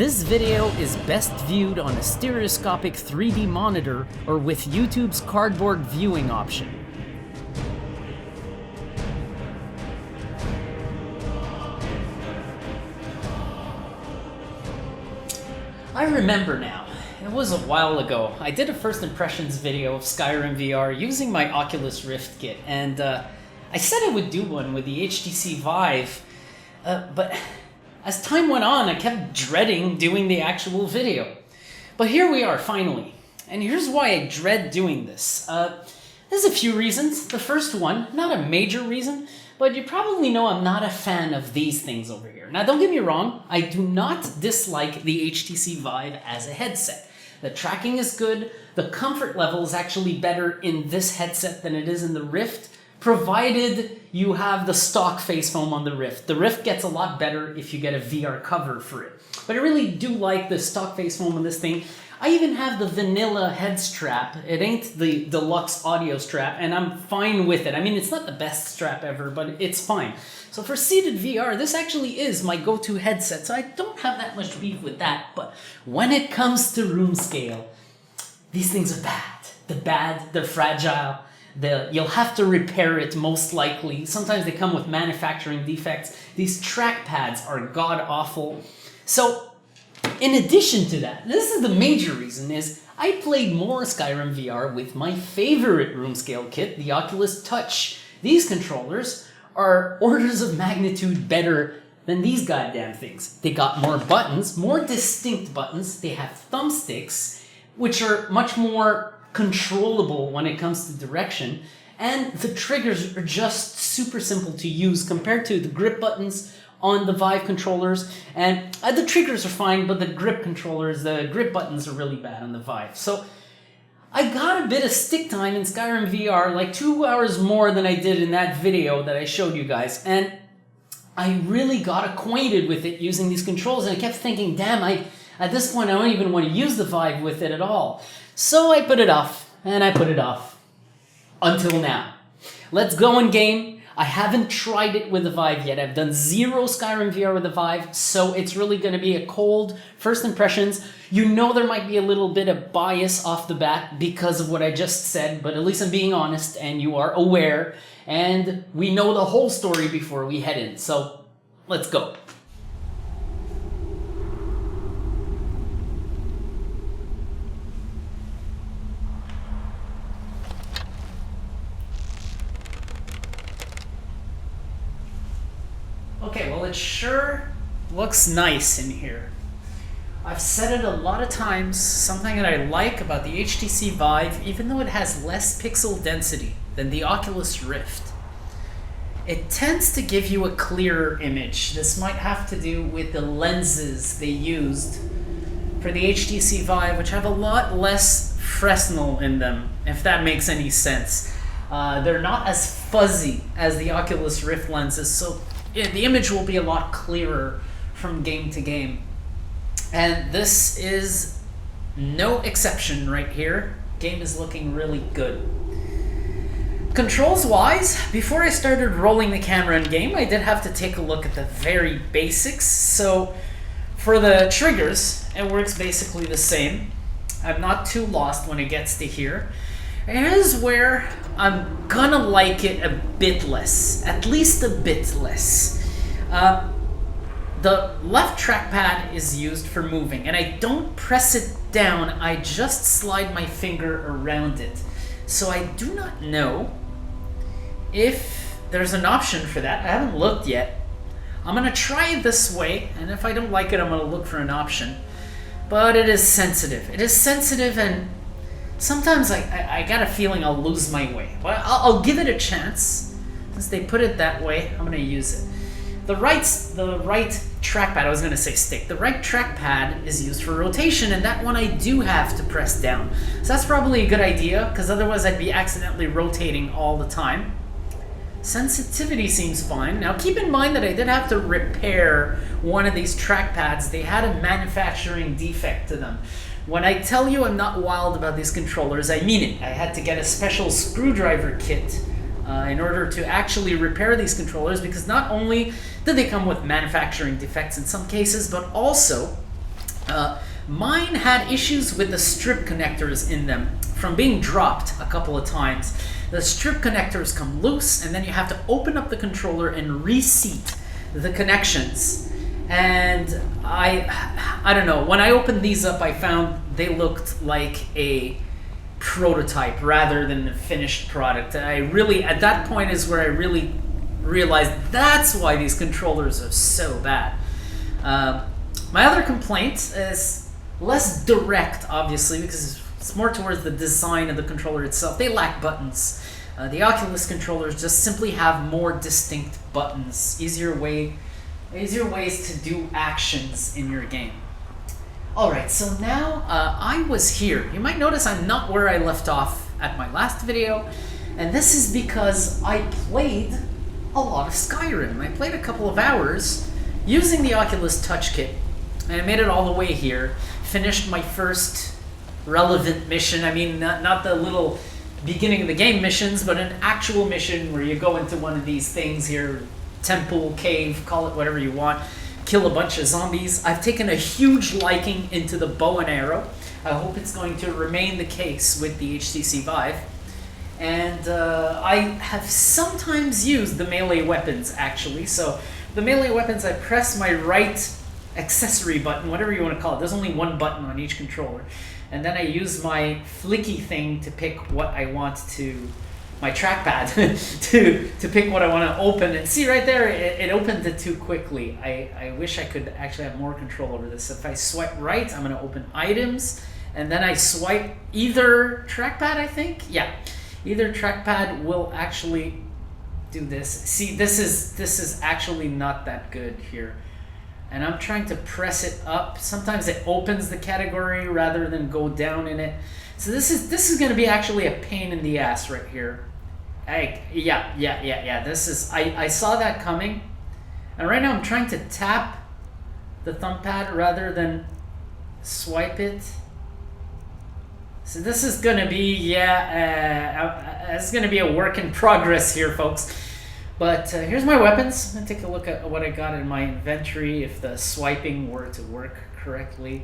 This video is best viewed on a stereoscopic 3D monitor or with YouTube's cardboard viewing option. I remember now. It was a while ago. I did a first impressions video of Skyrim VR using my Oculus Rift kit, and I said I would do one with the HTC VIVE, but as time went on, I kept dreading doing the actual video. But here we are, finally. And here's why I dread doing this. There's a few reasons. The first one, not a major reason, but you probably know I'm not a fan of these things over here. Now, don't get me wrong, I do not dislike the HTC VIVE as a headset. The tracking is good, the comfort level is actually better in this headset than it is in the Rift, provided you have the stock face foam on the Rift. The Rift gets a lot better if you get a VR cover for it. But I really do like the stock face foam on this thing. I even have the vanilla head strap. It ain't the deluxe audio strap, and I'm fine with it. I mean, it's not the best strap ever, but it's fine. So for seated VR, this actually is my go-to headset, so I don't have that much beef with that. But when it comes to room scale, these things are bad. They're fragile. You'll have to repair it most likely. Sometimes they come with manufacturing defects. These trackpads are god-awful. So in addition to that, this is the major reason, is I played more Skyrim VR with my favorite room scale kit, the Oculus Touch. These controllers are orders of magnitude better than these goddamn things. They got more buttons, more distinct buttons. They have thumbsticks, which are much more controllable when it comes to direction, and the triggers are just super simple to use compared to the grip buttons on the Vive controllers. And the triggers are fine, but the grip buttons are really bad on the Vive. So I got a bit of stick time in Skyrim VR, like 2 hours more than I did in that video that I showed you guys, and I really got acquainted with it using these controls, and I kept thinking, damn, at this point I don't even want to use the Vive with it at all. So I put it off, and I put it off. Until now. Let's go in game. I haven't tried it with the Vive yet. I've done 0 Skyrim VR with the Vive, so it's really going to be a cold first impressions. You know there might be a little bit of bias off the bat because of what I just said, but at least I'm being honest, and you are aware, and we know the whole story before we head in. So let's go. Okay, well, it sure looks nice in here. I've said it a lot of times, something that I like about the HTC VIVE, even though it has less pixel density than the Oculus Rift, it tends to give you a clearer image. This might have to do with the lenses they used for the HTC VIVE, which have a lot less Fresnel in them, if that makes any sense. They're not as fuzzy as the Oculus Rift lenses, so the image will be a lot clearer from game to game. And this is no exception right here. Game is looking really good. Controls wise, before I started rolling the camera in game, I did have to take a look at the very basics. So for the triggers, it works basically the same. I'm not too lost when it gets to here. Here's where I'm gonna like it a bit less, at least a bit less. The left trackpad is used for moving, and I don't press it down, I just slide my finger around it. So I do not know if there's an option for that. I haven't looked yet. I'm gonna try it this way, and if I don't like it, I'm gonna look for an option. But it is sensitive. It is sensitive, and sometimes I got a feeling I'll lose my way. But I'll give it a chance. Since they put it that way, I'm gonna use it. The right trackpad, I was gonna say stick. The right trackpad is used for rotation, and that one I do have to press down. So that's probably a good idea, because otherwise I'd be accidentally rotating all the time. Sensitivity seems fine. Now keep in mind that I did have to repair one of these trackpads. They had a manufacturing defect to them. When I tell you I'm not wild about these controllers, I mean it. I had to get a special screwdriver kit in order to actually repair these controllers, because not only did they come with manufacturing defects in some cases, but also Mine had issues with the strip connectors in them from being dropped a couple of times. The strip connectors come loose, and then you have to open up the controller and reseat the connections. And I don't know, when I opened these up, I found they looked like a prototype rather than a finished product. I really, at that point is where I really realized that's why these controllers are so bad. My other complaint is less direct, obviously, because it's more towards the design of the controller itself. They lack buttons. The Oculus controllers just simply have more distinct buttons, easier ways to do actions in your game. Alright, so now I was here. You might notice I'm not where I left off at my last video, and this is because I played a lot of Skyrim. I played a couple of hours using the Oculus Touch Kit, and I made it all the way here. Finished my first relevant mission. I mean, not the little beginning of the game missions, but an actual mission where you go into one of these things here, temple, cave, call it whatever you want, kill a bunch of zombies. I've taken a huge liking into the bow and arrow. I hope it's going to remain the case with the HTC VIVE. And I have sometimes used the melee weapons, actually. So the melee weapons, I press my right accessory button, whatever you want to call it. There's only one button on each controller. And then I use my flicky thing to pick what I want to, my trackpad, to pick what I want to open. And see right there, it opened it too quickly. I wish I could actually have more control over this. If I swipe right, I'm going to open items. And then I swipe either trackpad, I think? Yeah. Either trackpad will actually do this. See, this is actually not that good here. And I'm trying to press it up. Sometimes it opens the category rather than go down in it. So this is going to be actually a pain in the ass right here. Yeah. This is, I saw that coming. And right now I'm trying to tap the thumb pad rather than swipe it. So this is going to be, it's going to be a work in progress here, folks. But here's my weapons. I'm going to take a look at what I got in my inventory if the swiping were to work correctly.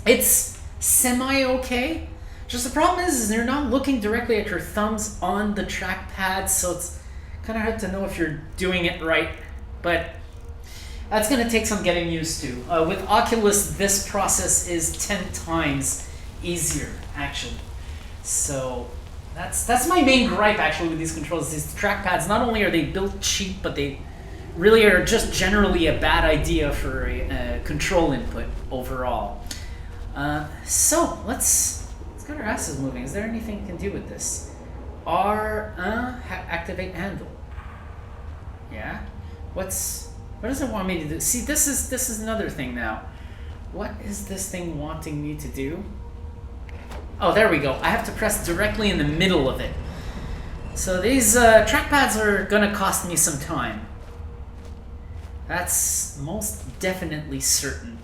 It's semi-okay. Just the problem is you're not looking directly at your thumbs on the trackpad, so it's kind of hard to know if you're doing it right. But that's going to take some getting used to. With Oculus, this process is 10 times easier, actually. So that's my main gripe, actually, with these controls. These trackpads, not only are they built cheap, but they really are just generally a bad idea for a control input overall. So let's get our asses moving. Is there anything you can do with this? Activate handle. Yeah. What does it want me to do? See, this is another thing now. What is this thing wanting me to do? Oh, there we go. I have to press directly in the middle of it. So these trackpads are going to cost me some time. That's most definitely certain.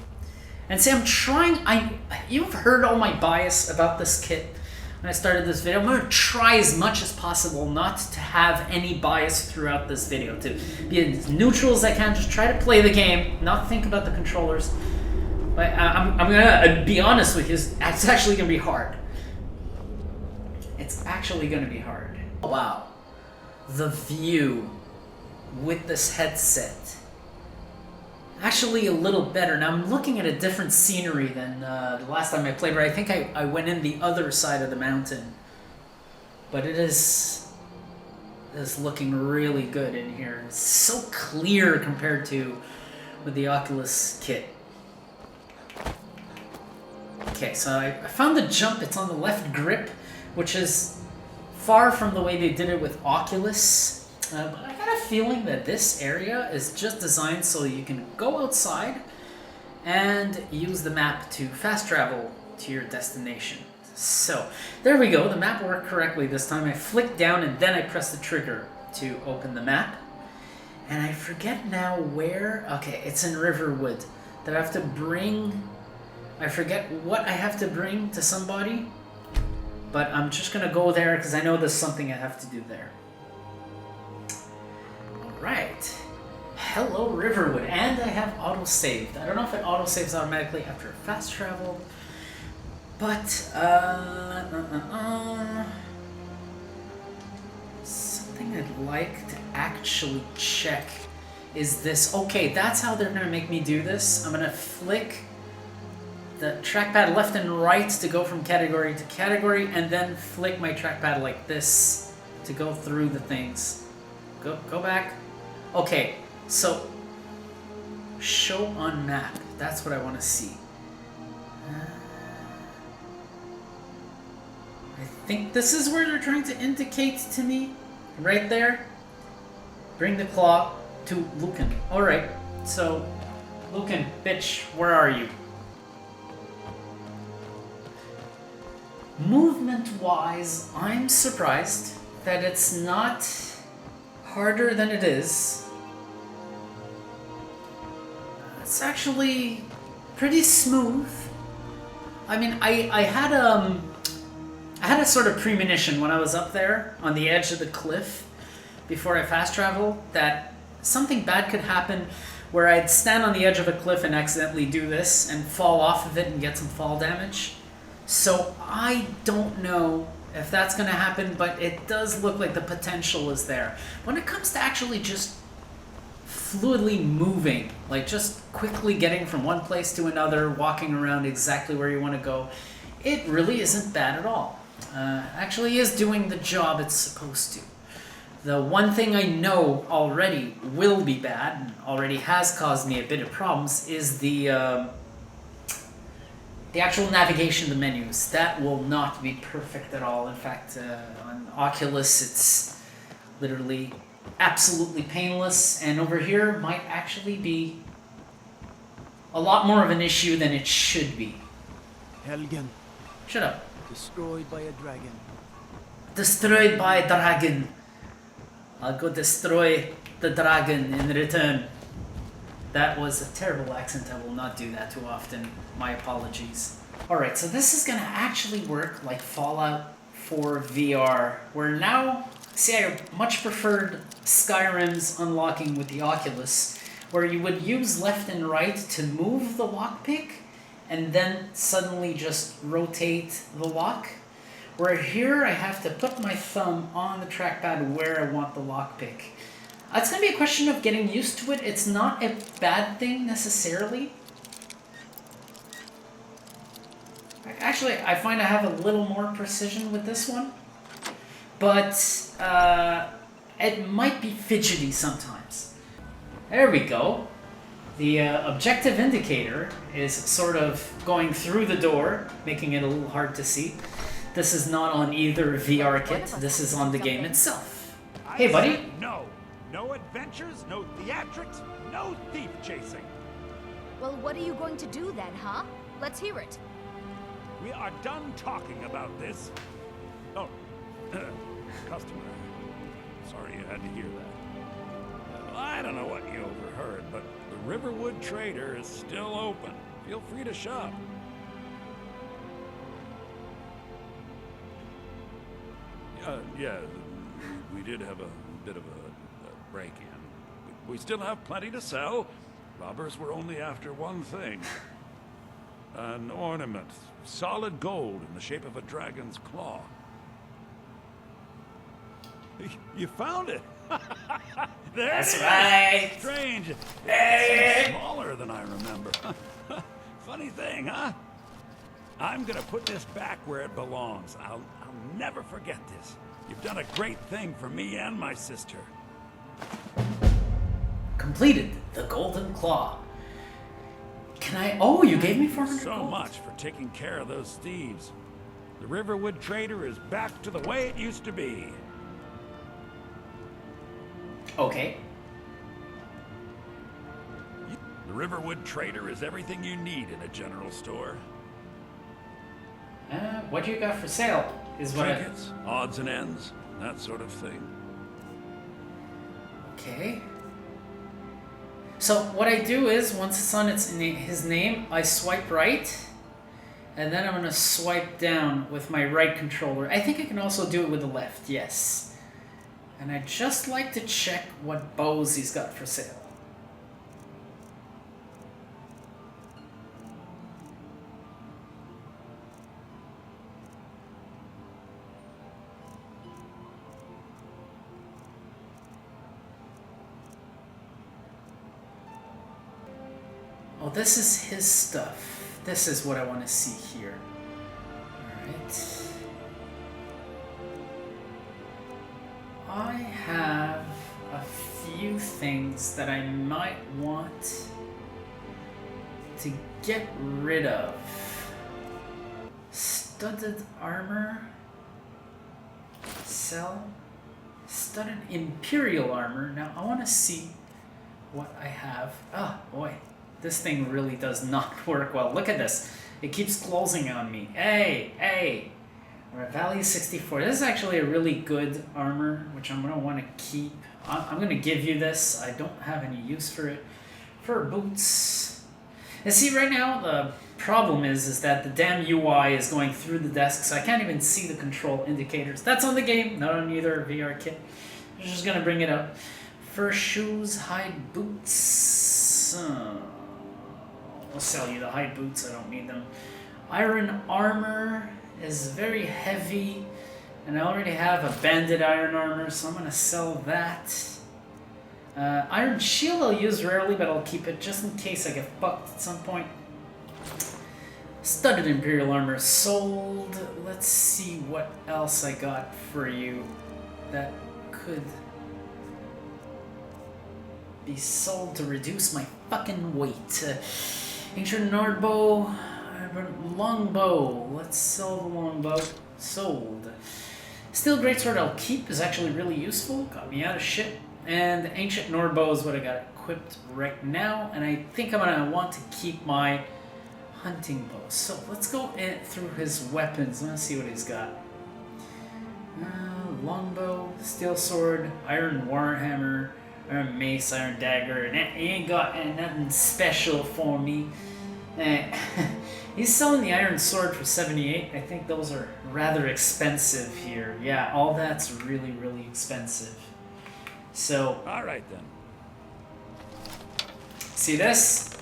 And see, I'm trying, you've heard all my bias about this kit when I started this video. I'm going to try as much as possible not to have any bias throughout this video, to be as neutral as I can, just try to play the game, not think about the controllers. But I'm going to be honest with you, it's actually going to be hard. It's actually going to be hard. Wow. The view with this headset. Actually a little better. Now I'm looking at a different scenery than the last time I played, but I think I went in the other side of the mountain. But it is looking really good in here. It's so clear compared to with the Oculus kit. Okay, so I found the jump. It's on the left grip, which is far from the way they did it with Oculus. But I got a feeling that this area is just designed so you can go outside and use the map to fast travel to your destination. So, there we go. The map worked correctly this time. I flicked down and then I pressed the trigger to open the map. And I forget now where... Okay, it's in Riverwood. That I have to bring... I forget what I have to bring to somebody. But I'm just going to go there because I know there's something I have to do there. Right. hello Riverwood, and I have auto-saved. I don't know if it auto-saves automatically after fast travel, but something I'd like to actually check is this. Okay, that's how they're gonna make me do this. I'm gonna flick the trackpad left and right to go from category to category, and then flick my trackpad like this to go through the things. Go back. Okay, so show on map. That's what I want to see. I think this is where they're trying to indicate to me. Right there. Bring the claw to Lucan. Alright, so Lucan, bitch, where are you? Movement-wise, I'm surprised that it's not harder than it is. It's actually pretty smooth. I mean, I had a sort of premonition when I was up there on the edge of the cliff before I fast traveled that something bad could happen where I'd stand on the edge of a cliff and accidentally do this and fall off of it and get some fall damage. So I don't know if that's going to happen, but it does look like the potential is there. When it comes to actually just fluidly moving, like just quickly getting from one place to another, walking around exactly where you want to go, it really isn't bad at all. Actually is doing the job it's supposed to. The one thing I know already will be bad, and already has caused me a bit of problems, is the actual navigation of the menus. That will not be perfect at all. In fact, on Oculus, it's literally absolutely painless, and over here might actually be a lot more of an issue than it should be. Helgen. Shut up. Destroyed by a dragon. Destroyed by a dragon. I'll go destroy the dragon in return. That was a terrible accent. I will not do that too often. My apologies. Alright, so this is going to actually work like Fallout 4 VR, where now, see, I much preferred Skyrim's unlocking with the Oculus, where you would use left and right to move the lockpick, and then suddenly just rotate the lock. Where here I have to put my thumb on the trackpad where I want the lockpick. It's going to be a question of getting used to it. It's not a bad thing necessarily. Actually, I find I have a little more precision with this one. But it might be fidgety sometimes. There we go. The objective indicator is sort of going through the door, making it a little hard to see. This is not on either VR kit. This is on the game itself. Hey, buddy. No. No adventures, no theatrics, no thief chasing. Well, what are you going to do then, huh? Let's hear it. We are done talking about this. Oh, customer. Sorry you had to hear that. I don't know what you overheard, but the Riverwood Trader is still open. Feel free to shop. Yeah, we did have a bit of a break-in. We still have plenty to sell. Robbers were only after one thing. An ornament, solid gold in the shape of a dragon's claw. You found it! There That's it is. right! Strange. Hey. It's smaller than I remember. Funny thing, huh? I'm gonna put this back where it belongs. I'll never forget this. You've done a great thing for me and my sister. Completed the Golden Claw. Can I? Oh, you gave me 400 So gold. much for taking care of those thieves. The Riverwood Trader is back to the way it used to be. Okay. The Riverwood Trader is everything you need in a general store. What you got for sale is what Trinkets, odds and ends, that sort of thing. Okay. So what I do is, once it's on his name, I swipe right, and then I'm going to swipe down with my right controller. I think I can also do it with the left, yes. And I'd just like to check what bows he's got for sale. Oh, this is his stuff. This is what I want to see here. Alright. I have a few things that I might want to get rid of. Studded armor. Sell. Studded Imperial armor. Now I want to see what I have. Oh boy, this thing really does not work well. Look at this. It keeps closing on me. Hey! We're at value 64. This is actually a really good armor, which I'm going to want to keep. I'm going to give you this. I don't have any use for it. For boots. And see, right now, the problem is that the damn UI is going through the desk, so I can't even see the control indicators. That's on the game, not on either VR kit. I'm just going to bring it up. Fur shoes, hide boots. I'll sell you the hide boots, I don't need them. Iron armor is very heavy, and I already have a banded iron armor, so I'm going to sell that. Iron shield I'll use rarely, but I'll keep it just in case I get fucked at some point. Studded Imperial armor sold. Let's see what else I got for you that could be sold to reduce my fucking weight. Ancient Nordbow, longbow. Let's sell the longbow. Sold. Steel greatsword I'll keep, is actually really useful. Got me out of shit. And Ancient Nordbow is what I got equipped right now, and I think I'm gonna want to keep my hunting bow. So let's go through his weapons. Let's see what he's got. Longbow, steel sword, iron warhammer, iron mace, iron dagger, and he ain't got nothing special for me. He's selling the iron sword for 78. I think those are rather expensive here. Yeah, all that's really, really expensive. So, All right then. see this?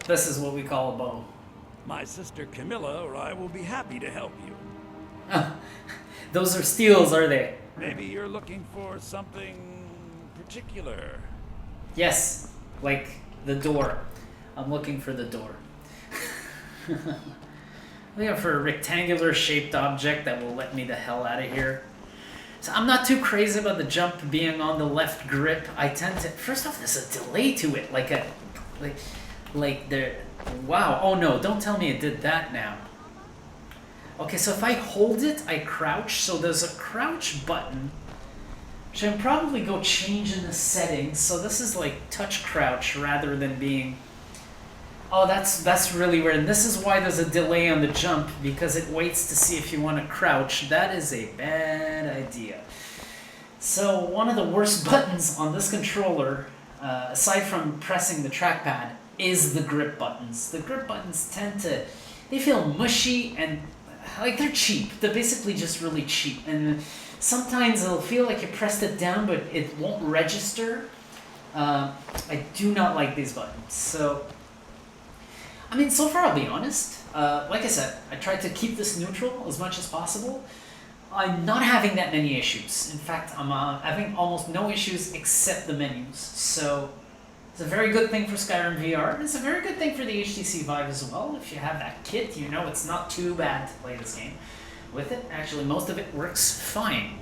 This is what we call a bow. My sister Camilla or I will be happy to help you. Those are steels, are they? Maybe you're looking for something particular. Yes, like the door. I'm looking for the door. Looking for a rectangular shaped object that will let me the hell out of here. So I'm not too crazy about the jump being on the left grip. I tend to, first off, there's a delay to it, like wow, oh no, don't tell me it did that now. Okay, so if I hold it, I crouch, so there's a crouch button, which I can probably go change in the settings, so this is like touch crouch rather than being, oh, that's really weird, and this is why there's a delay on the jump, because it waits to see if you want to crouch. That is a bad idea. So one of the worst buttons on this controller, aside from pressing the trackpad, is the grip buttons. The grip buttons they feel mushy and like they're cheap. They're basically just really cheap, and sometimes it'll feel like you pressed it down, but it won't register. I do not like these buttons. So, I mean, so far I'll be honest. Like I said, I tried to keep this neutral as much as possible. I'm not having that many issues. In fact, I'm having almost no issues except the menus. So, it's a very good thing for Skyrim VR. It's a very good thing for the HTC VIVE as well. If you have that kit, you know it's not too bad to play this game with it. Actually, most of it works fine.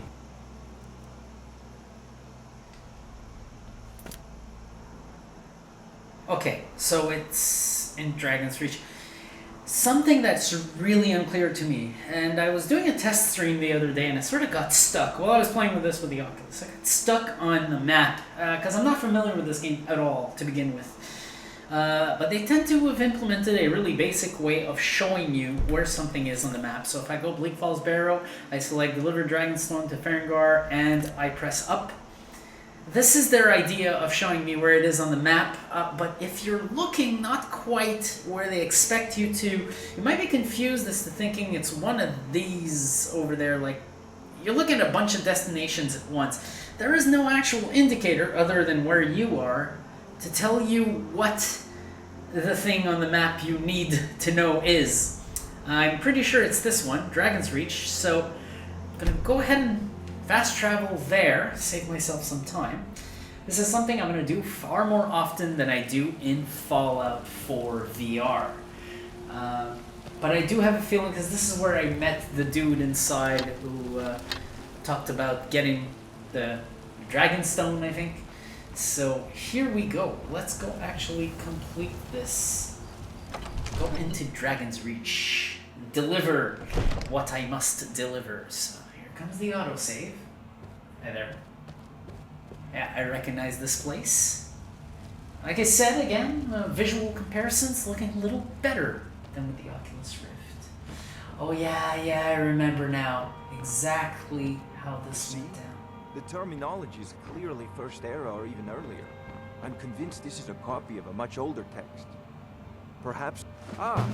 Okay, so it's in Dragon's Reach. Something that's really unclear to me, and I was doing a test stream the other day and I sort of got stuck while I was playing with this with the Oculus. I got stuck on the map, because I'm not familiar with this game at all to begin with. But they tend to have implemented a really basic way of showing you where something is on the map. So if I go Bleak Falls Barrow, I select Deliver Dragonstone to Farengar, and I press up. This is their idea of showing me where it is on the map, but if you're looking not quite where they expect you to, you might be confused as to thinking it's one of these over there, like you're looking at a bunch of destinations at once. There is no actual indicator other than where you are to tell you what the thing on the map you need to know is. I'm pretty sure it's this one, Dragon's Reach, so I'm going to go ahead and fast travel there, save myself some time. This is something I'm going to do far more often than I do in Fallout 4 VR. But I do have a feeling, because this is where I met the dude inside who talked about getting the Dragonstone, I think. So here we go. Let's go actually complete this. Go into Dragon's Reach. Deliver what I must deliver. So here comes the autosave. Hi there. Yeah, I recognize this place. Like I said, again, visual comparisons looking a little better than with the Oculus Rift. Oh yeah, I remember now exactly how this went down. The terminology is clearly First Era or even earlier. I'm convinced this is a copy of a much older text. Perhaps... Ah!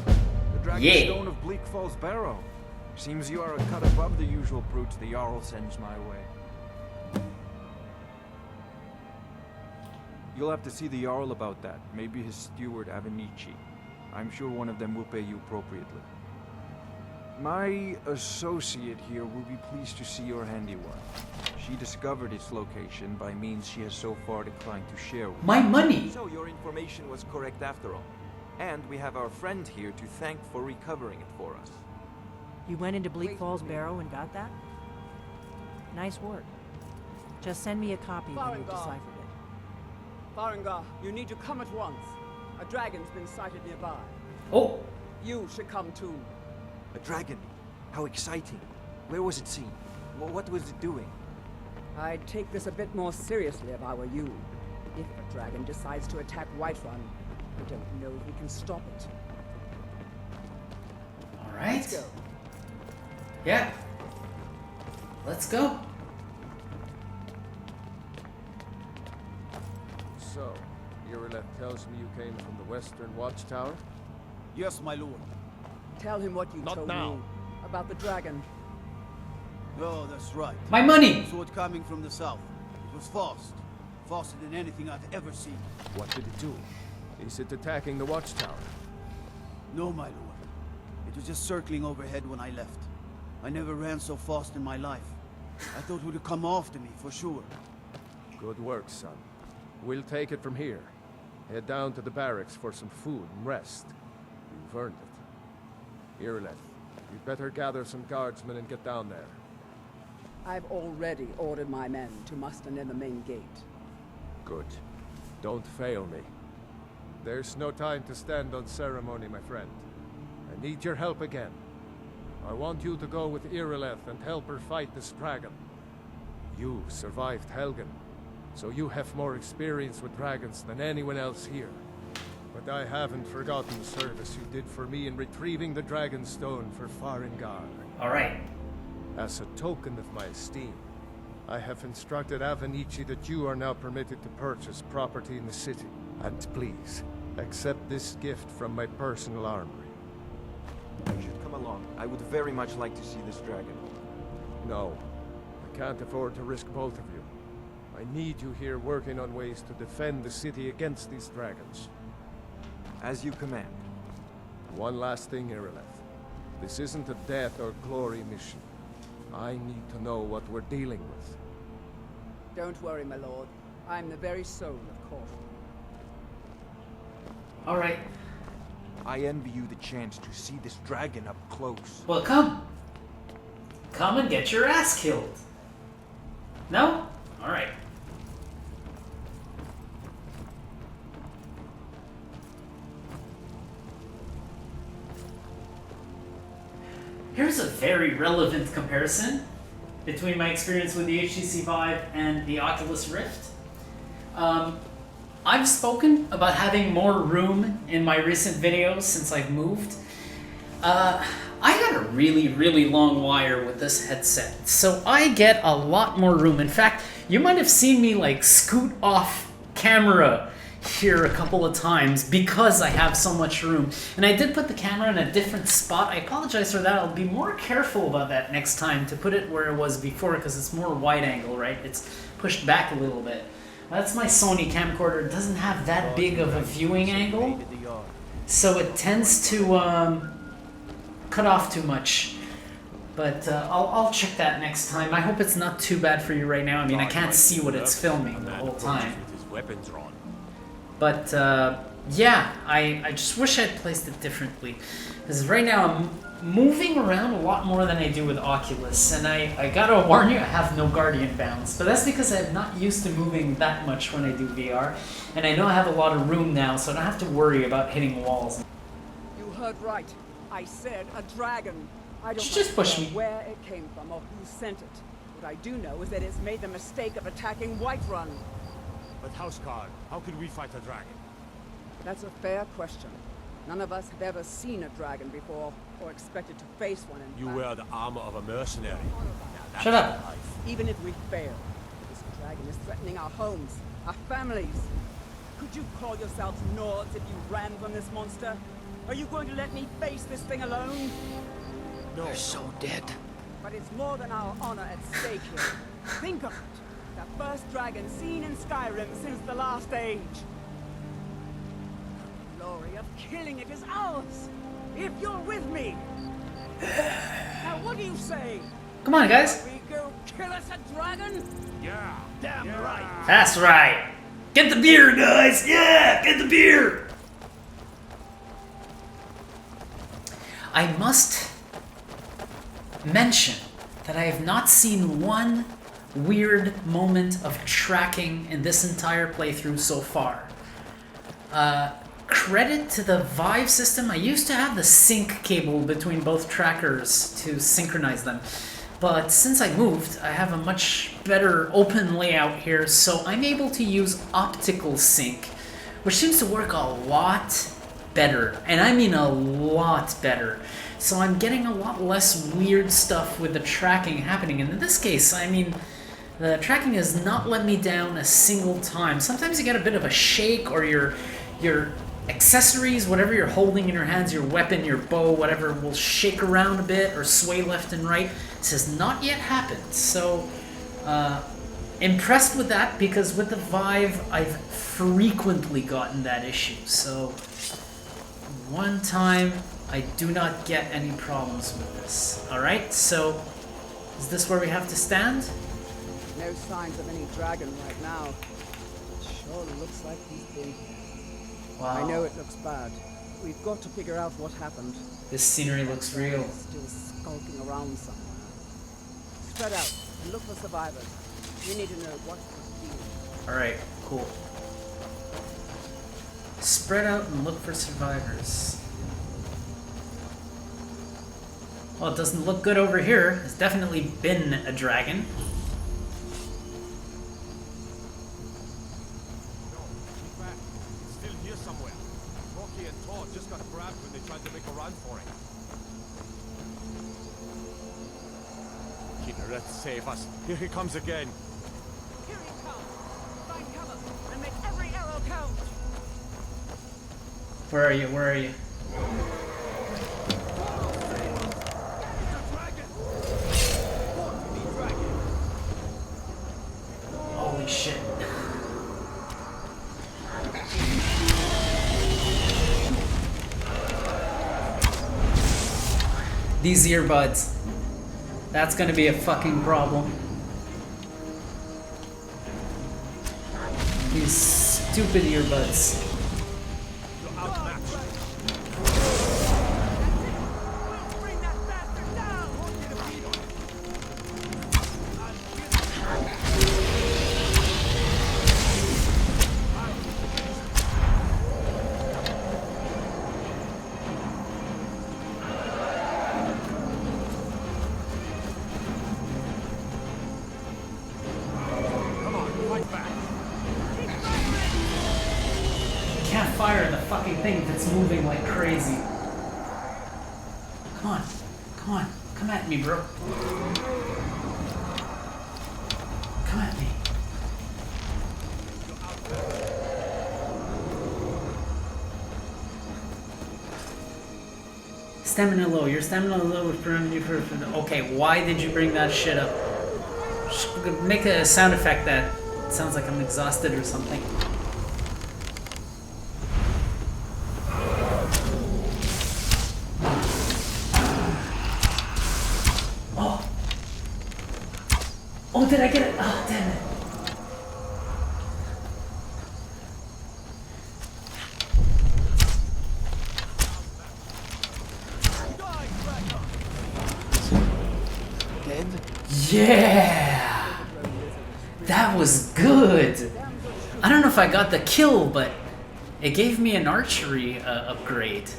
The Dragonstone of Bleak Falls Barrow. Seems you are a cut above the usual brutes the Jarl sends my way. You'll have to see the Jarl about that. Maybe his steward, Avenici. I'm sure one of them will pay you appropriately. My associate here will be pleased to see your handiwork. She discovered its location by means she has so far declined to share with My money! So your information was correct after all. And we have our friend here to thank for recovering it for us. You went into Bleak Falls Barrow and got that? Nice work. Just send me a copy when you've deciphered it. Farengar, you need to come at once. A dragon's been sighted nearby. Oh! You should come too. A dragon? How exciting. Where was it seen? What was it doing? I'd take this a bit more seriously if I were you. If a dragon decides to attack Whiterun, I don't know if we can stop it. Alright. Let's go. Yeah. Let's go. So, Irileth tells me you came from the Western Watchtower? Yes, my lord. Tell him what you Not told now. me about the dragon. Oh, that's right. My money! Saw it coming from the south. It was fast. Faster than anything I've ever seen. What did it do? Is it attacking the Watchtower? No, my lord. It was just circling overhead when I left. I never ran so fast in my life. I thought it would have come after me, for sure. Good work, son. We'll take it from here. Head down to the barracks for some food and rest. You've earned it. Irileth, you'd better gather some guardsmen and get down there. I've already ordered my men to muster near the main gate. Good. Don't fail me. There's no time to stand on ceremony, my friend. I need your help again. I want you to go with Irileth and help her fight this dragon. You survived Helgen, so you have more experience with dragons than anyone else here. But I haven't forgotten the service you did for me in retrieving the Dragonstone for Farengar. Alright. As a token of my esteem, I have instructed Avenici that you are now permitted to purchase property in the city. And please, accept this gift from my personal armory. You should come along. I would very much like to see this dragon. No, I can't afford to risk both of you. I need you here working on ways to defend the city against these dragons. As you command. One last thing, Irileth. This isn't a death or glory mission. I need to know what we're dealing with. Don't worry, my lord. I'm the very soul of caution. Alright. I envy you the chance to see this dragon up close. Well, come. Come and get your ass killed. No? Alright. Here's a very relevant comparison between my experience with the HTC VIVE and the Oculus Rift. I've spoken about having more room in my recent videos since I've moved. I got a really, really long wire with this headset, so I get a lot more room. In fact, you might have seen me like scoot off camera here a couple of times because I have so much room. And I did put the camera in a different spot. I apologize for that. I'll be more careful about that next time to put it where it was before because it's more wide angle, right? It's pushed back a little bit. That's my Sony camcorder. It doesn't have that big of a viewing angle, so it tends to cut off too much. But I'll check that next time. I hope it's not too bad for you right now. I mean, I can't see what it's filming the whole time. But yeah, I just wish I'd placed it differently. Because right now I'm moving around a lot more than I do with Oculus. And I gotta warn you, I have no guardian bounds. But that's because I'm not used to moving that much when I do VR. And I know I have a lot of room now, so I don't have to worry about hitting walls. You heard right. I said a dragon. I don't Just push me. know where it came from or who sent it. What I do know is that it's made the mistake of attacking Whiterun. But Houseguard, how could we fight a dragon? That's a fair question. None of us have ever seen a dragon before, or expected to face one in You fact. wear the armor of a mercenary. Shut up. Even if we fail, this dragon is threatening our homes, our families. Could you call yourselves Nords if you ran from this monster? Are you going to let me face this thing alone? No. They're so dead. But it's more than our honor at stake here. Think of it. The first dragon seen in Skyrim since the last age. The glory of killing it is ours. If you're with me. Now what do you say? Come on, guys. We go kill us a dragon? Yeah. Damn right. That's right. Get the beer, guys. Yeah, get the beer. I must mention that I have not seen one weird moment of tracking in this entire playthrough so far. Credit to the Vive system. I used to have the sync cable between both trackers to synchronize them, but since I moved, I have a much better open layout here, so I'm able to use optical sync, which seems to work a lot better, and I mean a lot better. So I'm getting a lot less weird stuff with the tracking happening. And in this case, I mean, the tracking has not let me down a single time. Sometimes you get a bit of a shake, or your accessories, whatever you're holding in your hands, your weapon, your bow, whatever, will shake around a bit or sway left and right. This has not yet happened. So impressed with that, because with the Vive, I've frequently gotten that issue. So one time, I do not get any problems with this. Alright, so is this where we have to stand? No signs of any dragon right now. It sure looks like he's been here. Wow. I know it looks bad. We've got to figure out what happened. This scenery looks real. Still skulking around somewhere. Spread out and look for survivors. We need to know what we're doing. Alright, cool. Spread out and look for survivors. Well, it doesn't look good over here. It's definitely been a dragon. No, keep back. It's still here somewhere. Rocky and Todd just got grabbed when they tried to make a run for it. Kinneret, save us. Here he comes again. Here he comes. Find cover and make every arrow count. Where are you? Where are you? Holy shit. These earbuds. That's gonna be a fucking problem. These stupid earbuds. You're outmatched. Bring that bastard down. Come on, fight back. You can't fire the fucking thing if it's moving like crazy. Come on. Come on. Come at me, bro. Come at me. Stamina low. Your stamina low is preventing you from... Okay, why did you bring that shit up? Make a sound effect that sounds like I'm exhausted or something. Oh, did I get it? Oh, damn it. Dead? Yeah! That was good! I don't know if I got the kill, but it gave me an archery upgrade.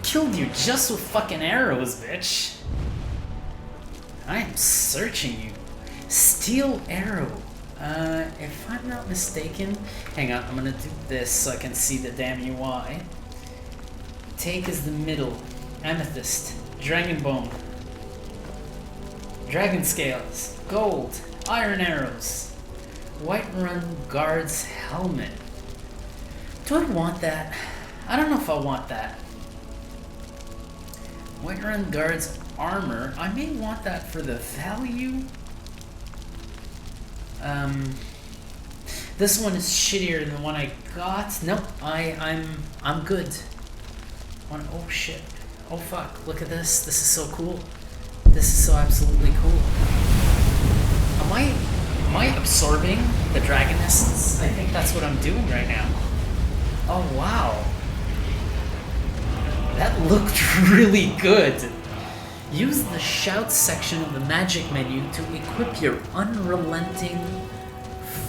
Killed you just with fucking arrows, bitch. I am searching you. Steel arrow. If I'm not mistaken, hang on, I'm gonna do this so I can see the damn UI. Take is the middle. Amethyst. Dragon bone. Dragon scales. Gold. Iron arrows. Whiterun guard's helmet. Do I want that? I don't know if I want that. Whiterun guard's armor. I may want that for the value. This one is shittier than the one I got. Nope, I'm good. Oh shit. Oh fuck, look at this. This is so cool. This is so absolutely cool. Am I absorbing the dragon essence? I think that's what I'm doing right now. Oh wow. That looked really good. Use the shout section of the magic menu to equip your unrelenting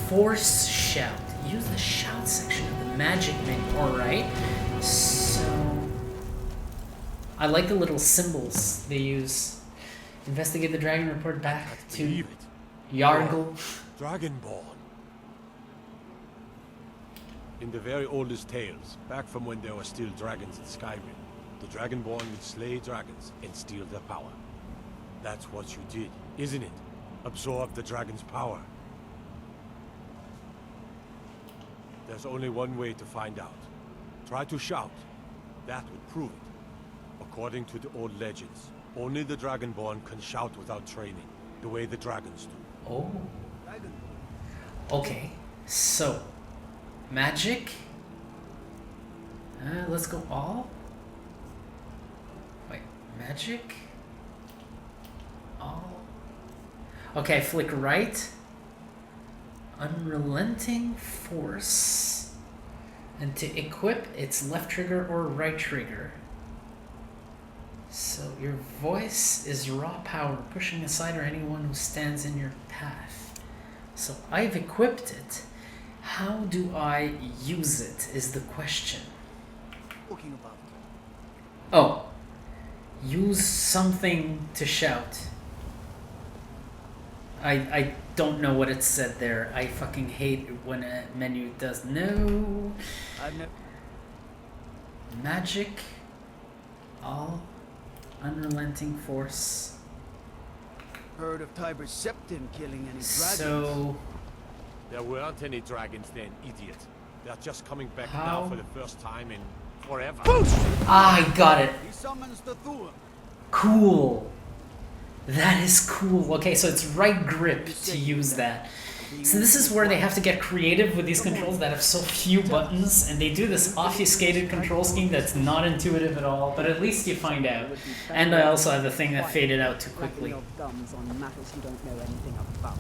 force shout. Use the shout section of the magic menu. Alright. So I like the little symbols they use. Investigate the dragon, report back to Yargle. Dragonborn. In the very oldest tales, back from when there were still dragons in Skyrim, the Dragonborn would slay dragons and steal their power. That's what you did, isn't it? Absorb the dragon's power. There's only one way to find out. Try to shout. That would prove it. According to the old legends, only the Dragonborn can shout without training, the way the dragons do. Oh. Okay, so magic. Let's go all. Wait, magic. All. Okay, flick right. Unrelenting force. And to equip, it's left trigger or right trigger. So your voice is raw power, pushing aside or anyone who stands in your path. So I've equipped it. How do I use it is the question. Talking about. Oh, use something to shout. I don't know what it said there. I fucking hate when a menu does no. I've never. Magic. All. Unrelenting force. Heard of Tiber's Septim killing any dragons? So There weren't any dragons then, idiot. They're just coming back How? now for the first time in forever. I got it. He summons the Thur. Cool. That is cool. Okay, so it's right grip to use that. So this is where they have to get creative with these controls that have so few buttons, and they do this obfuscated control scheme that's not intuitive at all, but at least you find out. And I also have the thing that faded out too quickly. Your gums on matters you don't know anything about.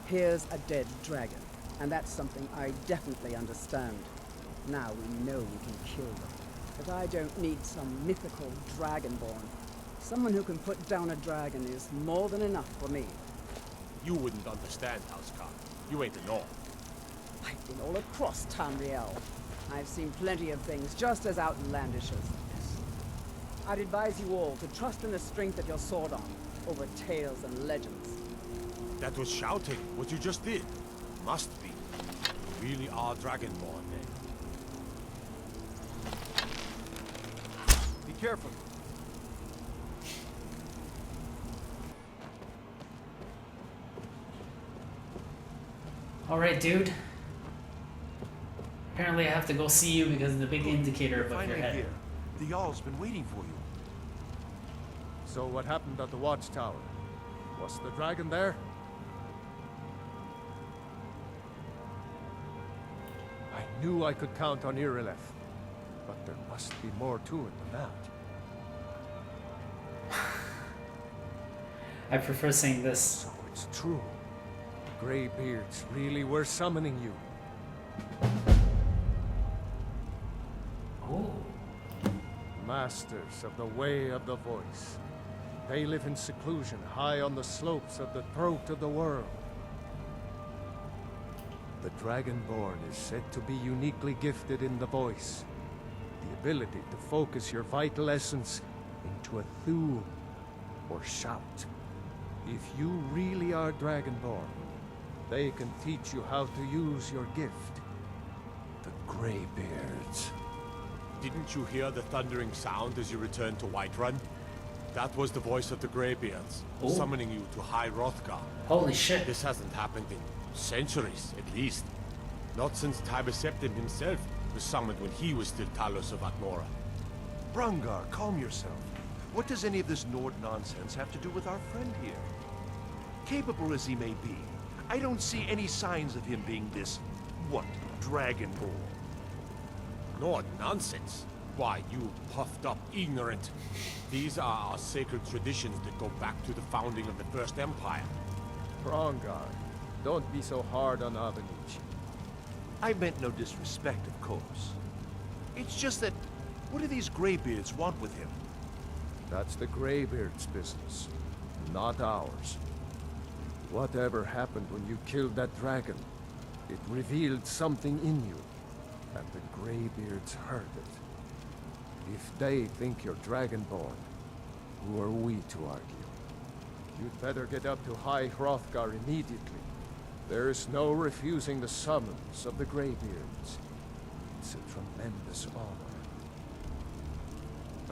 Here's a dead dragon, and that's something I definitely understand. Now we know we can kill them, but I don't need some mythical dragonborn. Someone who can put down a dragon is more than enough for me. You wouldn't understand, Housecarl. You ain't a North. I've been all across Tamriel. I've seen plenty of things just as outlandish as this. I'd advise you all to trust in the strength of your sword arm over tales and legends. That was shouting, what you just did. Must be. You really are Dragonborn, then. Be careful. Alright, dude. Apparently I have to go see you because of the big indicator above your head. The Jarl's been waiting for you. So what happened at the watchtower? Was the dragon there? I knew I could count on Irileth, but there must be more to it than that. I prefer saying this. So it's true. Greybeards really were summoning you. Oh. Masters of the way of the voice. They live in seclusion high on the slopes of the throat of the world. The Dragonborn is said to be uniquely gifted in the voice. The ability to focus your vital essence into a thum or shout. If you really are Dragonborn, they can teach you how to use your gift. The Greybeards. Didn't you hear the thundering sound as you returned to Whiterun? That was the voice of the Greybeards, Oh. summoning you to High Hrothgar. Holy shit. This hasn't happened in centuries, at least. Not since Tiber Septim himself was summoned when he was still Talos of Atmora. Brungar, calm yourself. What does any of this Nord nonsense have to do with our friend here? Capable as he may be, I don't see any signs of him being this, what, Dragonborn. Nord nonsense? Why, you puffed up ignorant. These are our sacred traditions that go back to the founding of the First Empire. Brongar, don't be so hard on Avenici. I meant no disrespect, of course. It's just that, what do these Greybeards want with him? That's the Greybeard's business, not ours. Whatever happened when you killed that dragon, it revealed something in you, and the Greybeards heard it. If they think you're Dragonborn, who are we to argue? You'd better get up to High Hrothgar immediately. There is no refusing the summons of the Greybeards. It's a tremendous honor.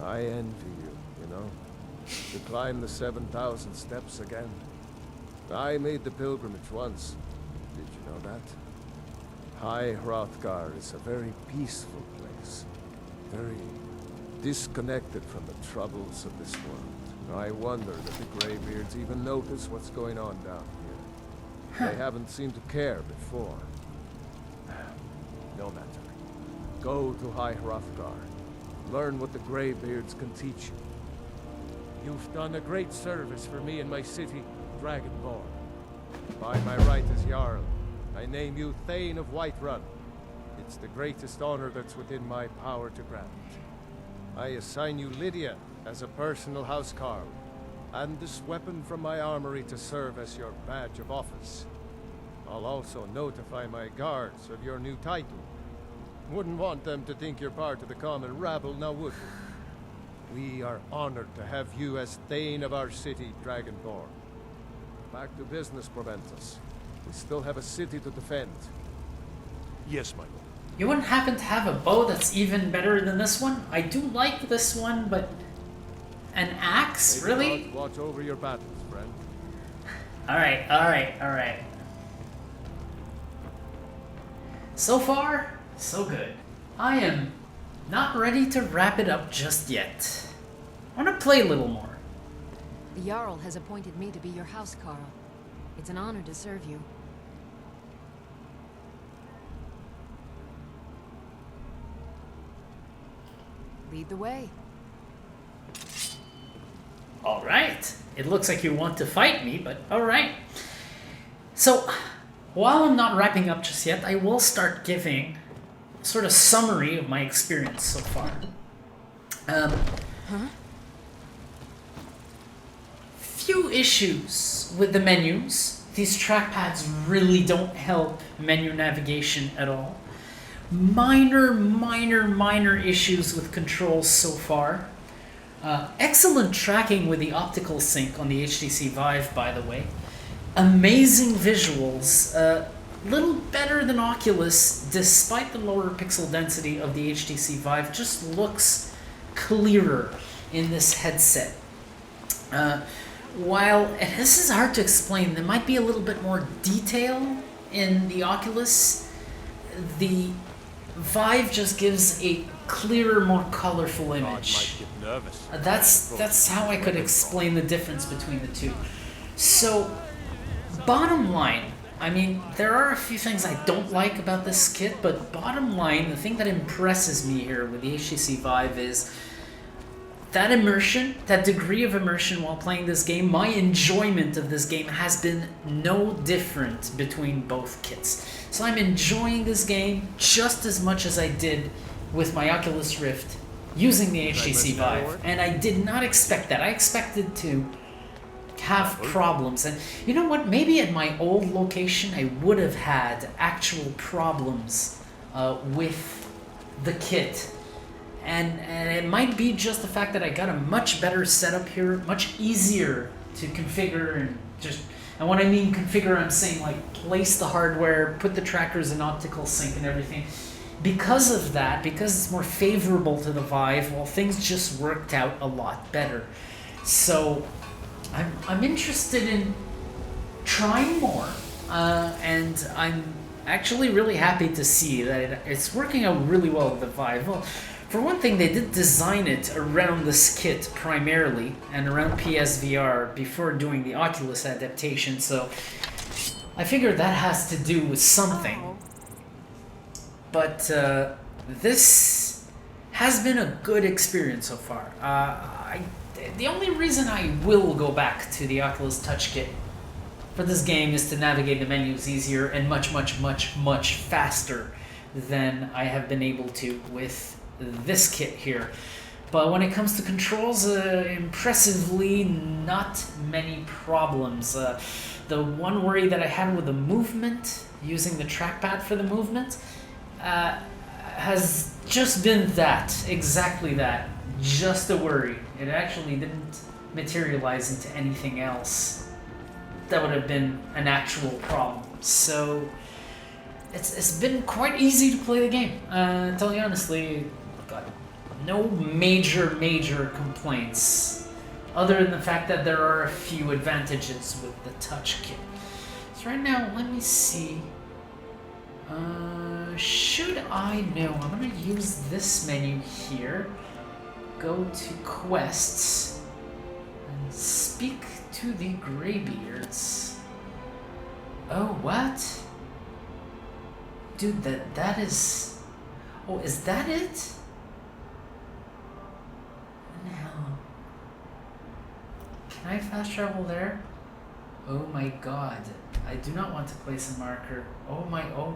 I envy you, you know, to climb the 7,000 steps again. I made the pilgrimage once. Did you know that? High Hrothgar is a very peaceful place. Very disconnected from the troubles of this world. I wonder that the Greybeards even notice what's going on down here. They haven't seemed to care before. No matter. Go to High Hrothgar. Learn what the Greybeards can teach you. You've done a great service for me and my city, Dragonborn. By my right as Jarl, I name you Thane of Whiterun. It's the greatest honor that's within my power to grant. I assign you Lydia as a personal housecarl, and this weapon from my armory to serve as your badge of office. I'll also notify my guards of your new title. Wouldn't want them to think you're part of the common rabble, now would we? We are honored to have you as Thane of our city, Dragonborn. Back to business, Proventus. We still have a city to defend. Yes, my lord. You wouldn't happen to have a bow that's even better than this one? I do like this one, but an axe? Maybe Really? God watch over your battles, friend. Alright. So far, so good. I am not ready to wrap it up just yet. I want to play a little more. The Jarl has appointed me to be your housecarl. It's an honor to serve you. Lead the way. Alright. It looks like you want to fight me, but alright. So, while I'm not wrapping up just yet, I will start giving a sort of summary of my experience so far. Few issues with the menus. These trackpads really don't help menu navigation at all. Minor issues with controls so far. Excellent tracking with the optical sync on the HTC VIVE, by the way. Amazing visuals. Little better than Oculus, despite the lower pixel density of the HTC VIVE. Just looks clearer in this headset. While, and this is hard to explain, there might be a little bit more detail in the Oculus. The Vive just gives a clearer, more colorful image. Might get nervous. That's how I could explain the difference between the two. So, bottom line, I mean, there are a few things I don't like about this kit, but bottom line, the thing that impresses me here with the HTC Vive is that immersion, that degree of immersion while playing this game, my enjoyment of this game has been no different between both kits. So I'm enjoying this game just as much as I did with my Oculus Rift using the HTC VIVE. And I did not expect that. I expected to have problems. And you know what? Maybe at my old location I would have had actual problems with the kit. And it might be just the fact that I got a much better setup here, much easier to configure and when I mean configure, I'm saying like place the hardware, put the trackers in optical sync and everything. Because of that, because it's more favorable to the Vive, well, things just worked out a lot better. So I'm interested in trying more, and I'm actually really happy to see that it's working out really well with the Vive. Well, for one thing, they did design it around this kit primarily, and around PSVR before doing the Oculus adaptation, so I figured that has to do with something. But this has been a good experience so far. The only reason I will go back to the Oculus Touch kit for this game is to navigate the menus easier and much, much, much, much faster than I have been able to with this kit here. But when it comes to controls, impressively not many problems. The one worry that I had with the movement, using the trackpad for the movement, has just been that, exactly that, just a worry. It actually didn't materialize into anything else that would have been an actual problem. So it's been quite easy to play the game. To tell you honestly, got no major complaints, other than the fact that there are a few advantages with the touch kit. So right now, let me see. Should I know? I'm gonna use this menu here. Go to quests and speak to the Greybeards. Oh, what? Dude, that is... Oh, is that it? No. Can I fast travel there? Oh my god. I do not want to place a marker. Oh my, oh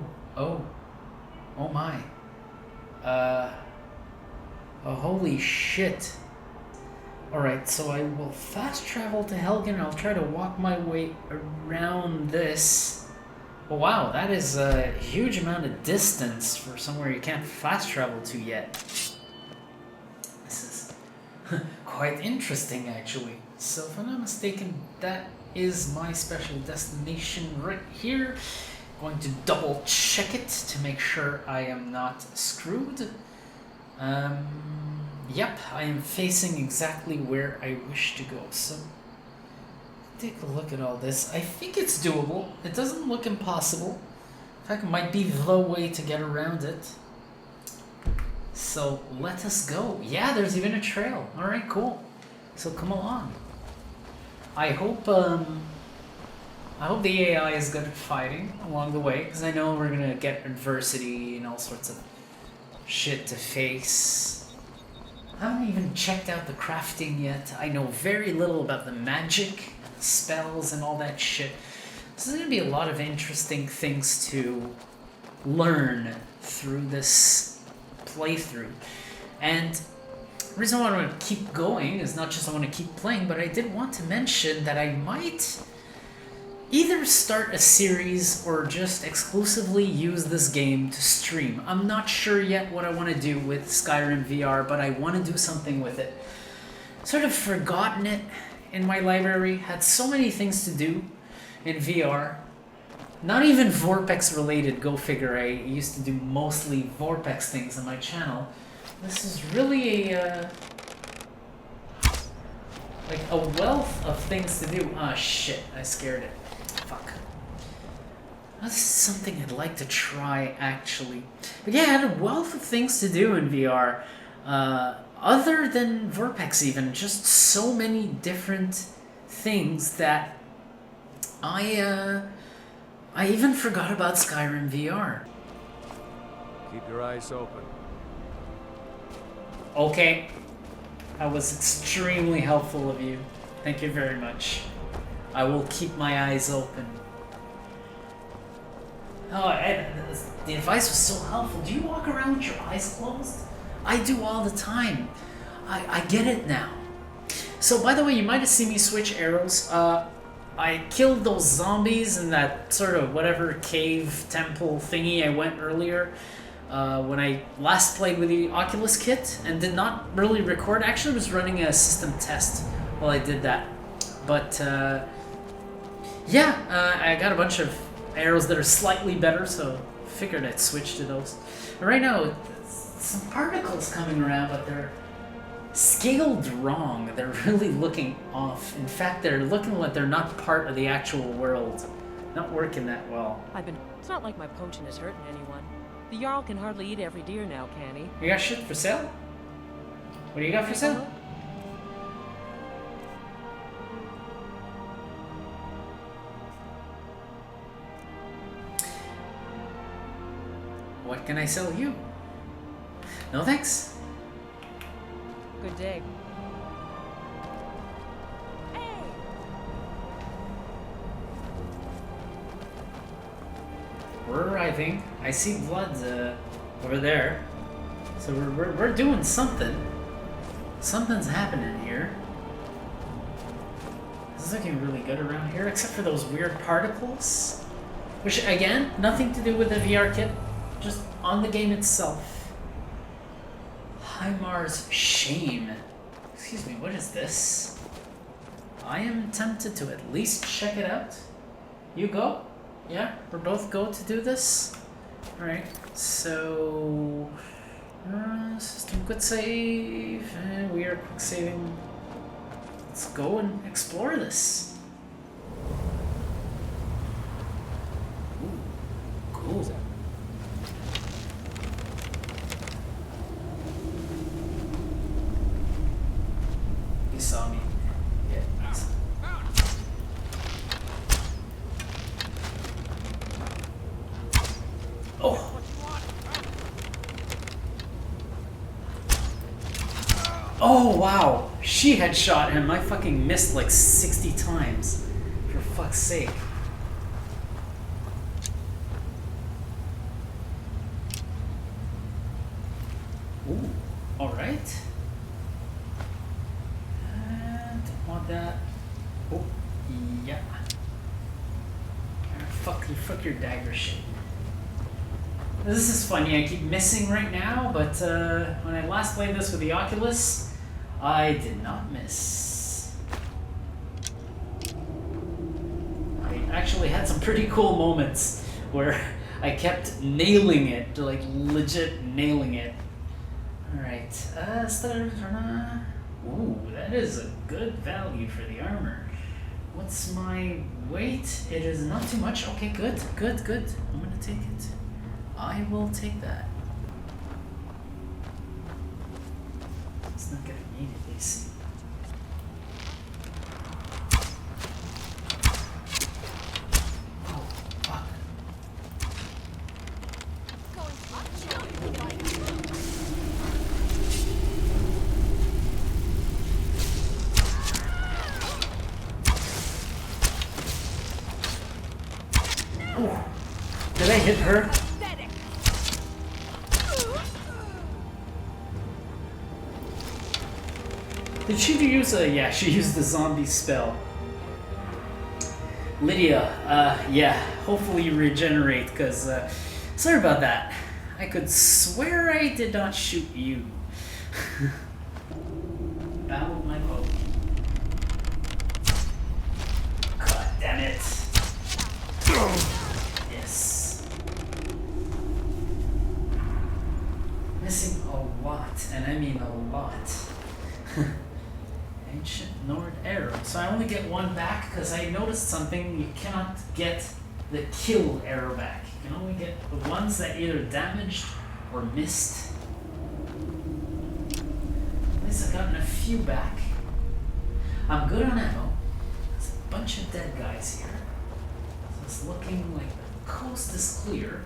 my. Oh, holy shit. Alright, so I will fast travel to Helgen. I'll try to walk my way around this. Oh, wow, that is a huge amount of distance for somewhere you can't fast travel to yet. This is quite interesting, actually. So, if I'm not mistaken, that is my special destination right here. Going to double check it to make sure I am not screwed. Yep, I am facing exactly where I wish to go. So, take a look at all this. I think it's doable. It doesn't look impossible. In fact, it might be the way to get around it. So, let us go. Yeah, there's even a trail. Alright, cool. So, come along. I hope the AI is good at fighting along the way, because I know we're gonna get adversity and all sorts of shit to face. I haven't even checked out the crafting yet. I know very little about the magic, spells, and all that shit. So there's gonna be a lot of interesting things to learn through this playthrough. And the reason why I want to keep going is not just I want to keep playing, but I did want to mention that I might either start a series or just exclusively use this game to stream. I'm not sure yet what I want to do with Skyrim VR, but I want to do something with it. Sort of forgotten it in my library, had so many things to do in VR. Not even Vorpex related, go figure. I used to do mostly Vorpex things on my channel. This is really a like a wealth of things to do. Ah, shit, I scared it. Fuck. This is something I'd like to try, actually. But yeah, I had a wealth of things to do in VR. Other than Vorpex even. Just so many different things that I even forgot about Skyrim VR. Keep your eyes open. Okay. That was extremely helpful of you. Thank you very much. I will keep my eyes open. Oh, Ed, the advice was so helpful. Do you walk around with your eyes closed? I do all the time. I get it now. So, by the way, you might have seen me switch arrows. I killed those zombies in that sort of whatever cave temple thingy I went earlier when I last played with the Oculus kit and did not really record. Actually, I was running a system test while I did that. But yeah, I got a bunch of arrows that are slightly better, so figured I'd switch to those. But right now, some particles coming around, but they're scaled wrong. They're really looking off. In fact, they're looking like they're not part of the actual world. Not working that well. It's not like my poaching is hurting anyone. The Jarl can hardly eat every deer now, can he? You got shit for sale? What do you got for sale? What can I sell you? No thanks. Good day. We're arriving. I see blood over there. So we're doing something. Something's happening here. This is looking really good around here, except for those weird particles. Which, again, nothing to do with the VR kit. Just on the game itself. Heimar's Shame. Excuse me, what is this? I am tempted to at least check it out. You go? Yeah, we're both go to do this? Alright, so... system quick save, and we are quick saving. Let's go and explore this. Ooh, cool. He saw me. Yeah. Oh! Oh, wow! She had shot him. I fucking missed like 60 times. For fuck's sake. Ooh, alright. Don't want that. Oh, yeah. Fuck your dagger shit. This is funny, I keep missing right now, but when I last played this with the Oculus, I did not miss. I actually had some pretty cool moments where I kept nailing it, like legit nailing it. Alright, ooh, that is a good value for the armor. What's my weight? It is not too much. Okay, good. I'm gonna take it. I will take that. It's not gonna immediately see. Oh, fuck. Oh, did I hit her? Did she use a... yeah, she used the zombie spell. Lydia, yeah, hopefully you regenerate, because, sorry about that. I could swear I did not shoot you. Battle my bow. God damn it. Yes. Missing a lot, and I mean a lot. Ancient Nord arrow. So I only get one back because I noticed something. You cannot get the kill arrow back. You can only get the ones that either damaged or missed. At least I've gotten a few back. I'm good on ammo. There's a bunch of dead guys here. So it's looking like the coast is clear.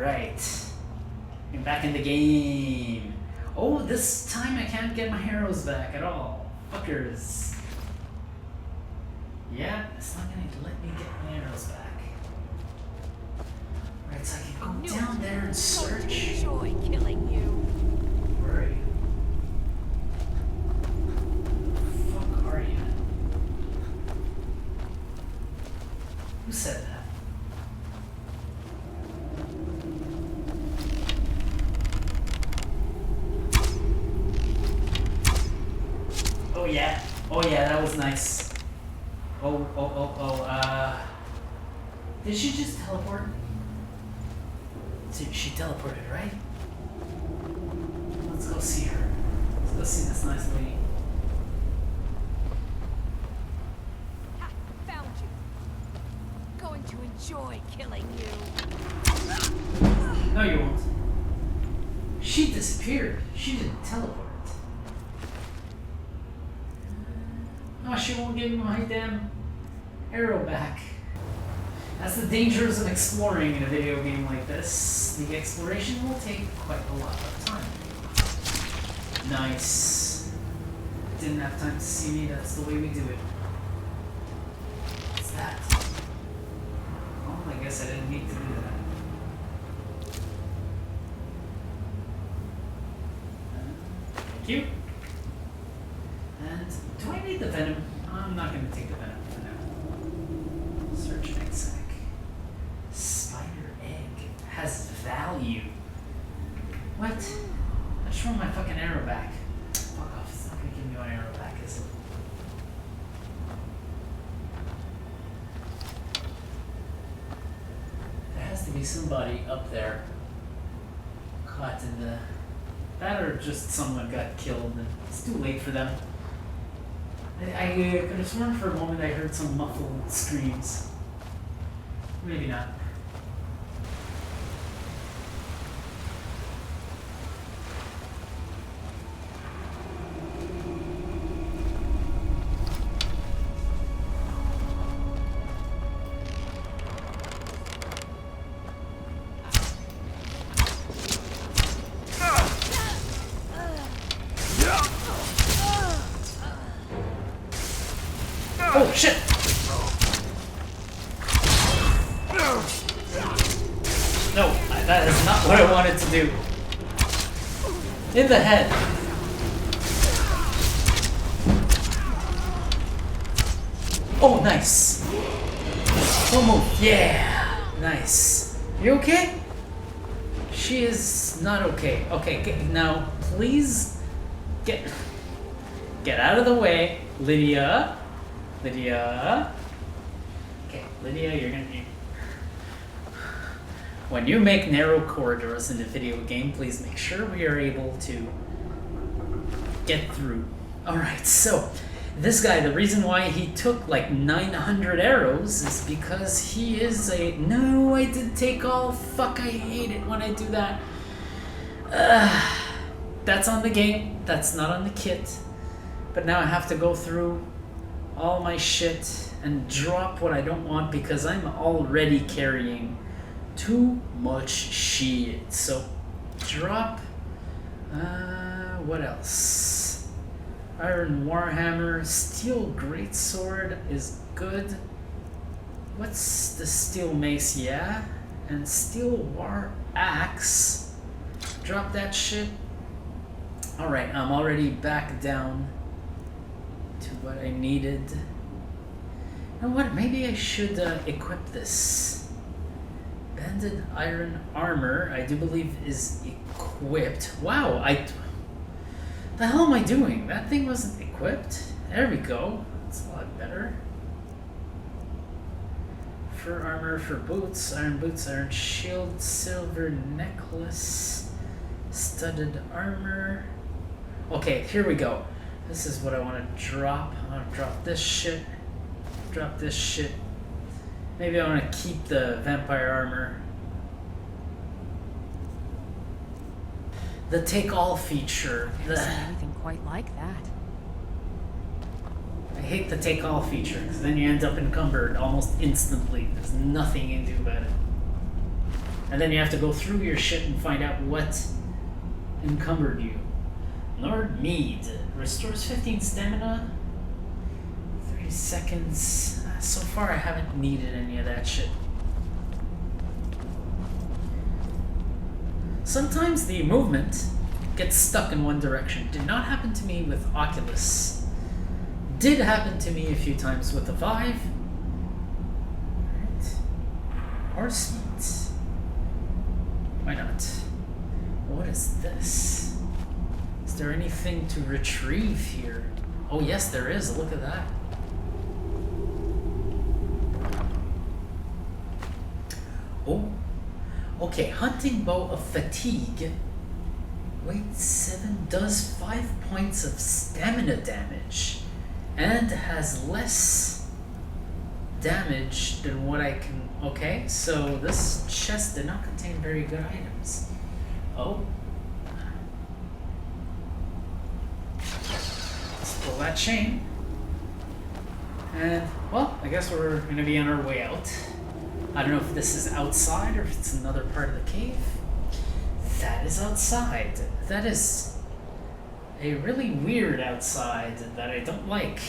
Alright. I'm back in the game. Oh, this time I can't get my arrows back at all. Fuckers. Yeah, it's not gonna let me get my arrows back. Right, so I can go down there and search. Enjoy killing you. Where are you? Where the fuck are you? Who said that? Oh yeah, that was nice. Did she just teleport? She teleported, right? Let's go see her. Let's go see this nice lady. Ha, found you. Going to enjoy killing you. No, you won't. She disappeared. She didn't teleport. Oh, she won't give me my damn arrow back. That's the dangers of exploring in a video game like this. The exploration will take quite a lot of time. Nice. Didn't have time to see me, that's the way we do it. What's that? Oh, I guess I didn't need to do that. Thank you. And do I need the venom? I'm not going to take the venom for now. Search egg sac. Spider egg has value. What? I just want my fucking arrow back. Fuck off. It's not going to give me my arrow back, is it? There has to be somebody up there caught in the... That or just someone got killed and it's too late for them. I could have sworn for a moment I heard some muffled screams. Maybe not. Oh shit! No, that is not what I wanted to do. In the head. Oh, nice. Full move. Yeah. Nice. You okay? She is not okay. Okay, now please get out of the way, Lydia. Lydia. Okay, Lydia, you're gonna need... When you make narrow corridors in a video game, please make sure we are able to get through. Alright, so this guy, the reason why he took like 900 arrows is because he is a... No, I did take all... Fuck, I hate it when I do that. That's on the game, that's not on the kit. But now I have to go through all my shit and drop what I don't want because I'm already carrying too much shit. So drop what else? Iron Warhammer, Steel Greatsword is good. What's the Steel Mace? Yeah, and Steel War Axe. Drop that shit. Alright, I'm already back down to what I needed. You know what? Maybe I should equip this. Banded Iron Armor, I do believe, is equipped. Wow, the hell am I doing? That thing wasn't equipped. There we go. That's a lot better. Fur armor for boots, iron shield, silver necklace, studded armor. Okay, here we go. This is what I want to drop. I want to drop this shit. Drop this shit. Maybe I want to keep the vampire armor. The take all feature. I've never seen anything quite like that. I hate the take all feature because then you end up encumbered almost instantly. There's nothing you can do about it. And then you have to go through your shit and find out what encumbered you. Lord Mead restores 15 stamina, 30 seconds. So far I haven't needed any of that shit. Sometimes the movement gets stuck in one direction. Did not happen to me with Oculus. Did happen to me a few times with the Vive. Alright. Horse meat. Why not? What is this? Is there anything to retrieve here? Oh yes, there is. Look at that. Oh. Okay, hunting bow of fatigue. Weight 7 does 5 points of stamina damage and has less damage than what I can. Okay, so this chest did not contain very good items. Oh. Let's pull that chain. And, well, I guess we're going to be on our way out. I don't know if this is outside or if it's another part of the cave. That is outside. That is a really weird outside that I don't like.